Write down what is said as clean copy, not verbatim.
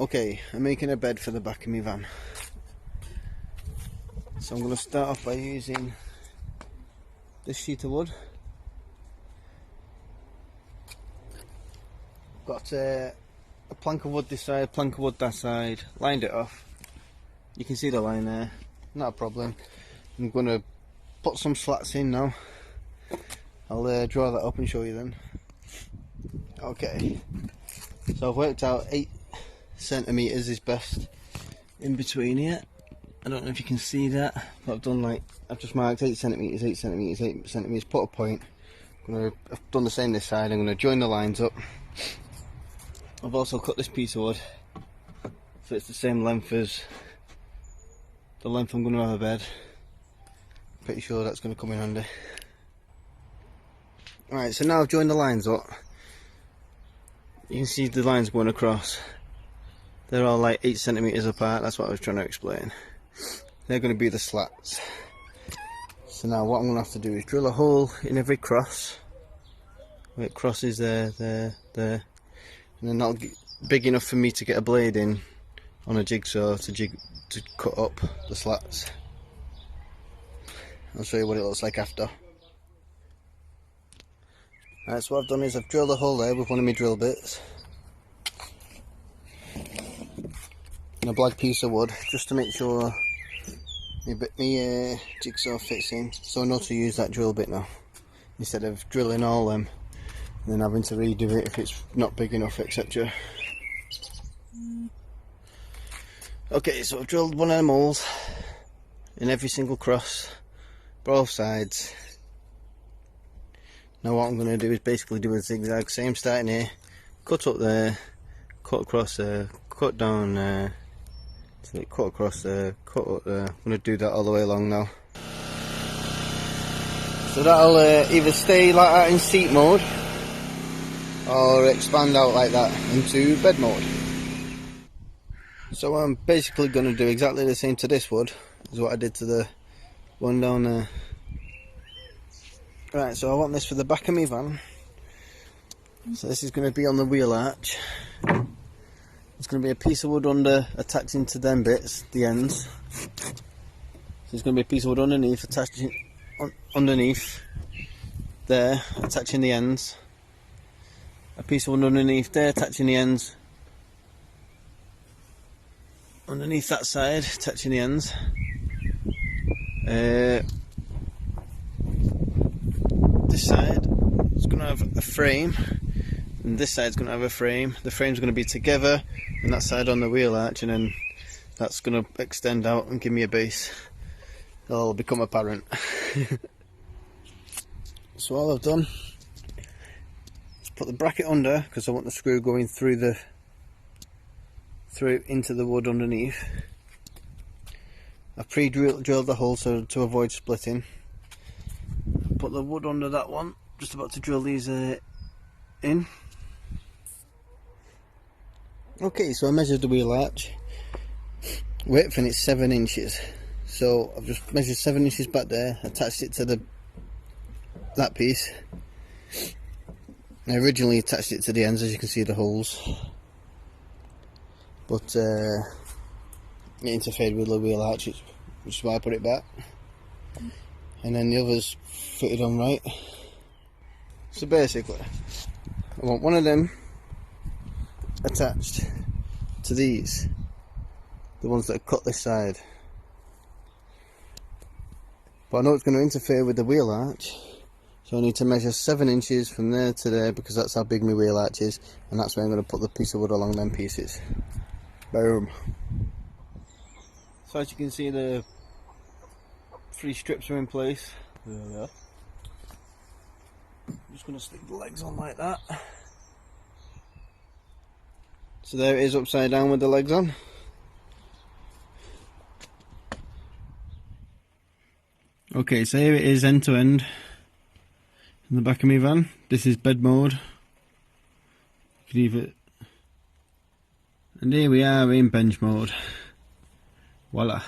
Okay, I'm making a bed for the back of my van. So I'm going to start off by using this sheet of wood. Got a plank of wood this side, plank of wood that side, lined it off. You can see the line there, not a problem. I'm going to put some slats in now. I'll draw that up and show you then. Okay, so I've worked out 8 centimeters is best in between here. I don't know if you can see that, but I've just marked 8 centimeters, 8 centimeters, 8 centimeters, put a point. I've done the same this side. I'm going to join the lines up. I've also cut this piece of wood so it's the same length as the length I'm going to have a bed. Pretty sure that's going to come in handy. Right, so now I've joined the lines up. You can see the lines going across. They're all like 8 centimeters apart. That's what I was trying to explain. They're going to be the slats. So now what I'm going to have to do is drill a hole in every cross. Where it crosses there, there, there. And then that'll get big enough for me to get a blade in on a jigsaw to cut up the slats. I'll show you what it looks like after. Alright, so what I've done is I've drilled a hole there with one of my drill bits and a black piece of wood, just to make sure my jigsaw fits in, so I know to use that drill bit now instead of drilling all them and then having to redo it if it's not big enough, etc. Okay, so I've drilled one of them holes in every single cross, both sides. Now what I'm going to do is basically do a zigzag, same starting here, cut up there, cut across there, cut down there, cut across there, cut up there. I'm going to do that all the way along now. So that'll either stay like that in seat mode or expand out like that into bed mode. So I'm basically going to do exactly the same to this wood as what I did to the one down there. Right, so I want this for the back of my van. So this is going to be on the wheel arch. There's going to be a piece of wood under attaching to them bits, the ends. So there's going to be a piece of wood underneath, underneath there, attaching the ends. A piece of wood underneath there, attaching the ends. Underneath that side, attaching the ends. This side is going to have a frame, and this side's going to have a frame. The frame's going to be together, and that side on the wheel arch, and then that's going to extend out and give me a base. It'll become apparent. So all I've done is put the bracket under, because I want the screw going through into the wood underneath. I've pre-drilled the hole so to avoid splitting. Put the wood under that one, just about to drill these in. Okay, so I measured the wheel arch width and it's 7 inches. So I've just measured 7 inches back there, attached it to that piece. I originally attached it to the ends, as you can see the holes, but it interfered with the wheel arch, which is why I put it back. And then the others fitted on right. So basically, I want one of them attached to these, the ones that cut this side. But I know it's going to interfere with the wheel arch, so I need to measure 7 inches from there to there, because that's how big my wheel arch is, and that's where I'm going to put the piece of wood along them pieces. Boom. So as you can see, the 3 strips are in place. There we are. I'm just going to stick the legs on like that. So there it is upside down with the legs on. Okay, so here it is end to end in the back of my van. This is bed mode. You can leave it. And here we are in bench mode. Voila.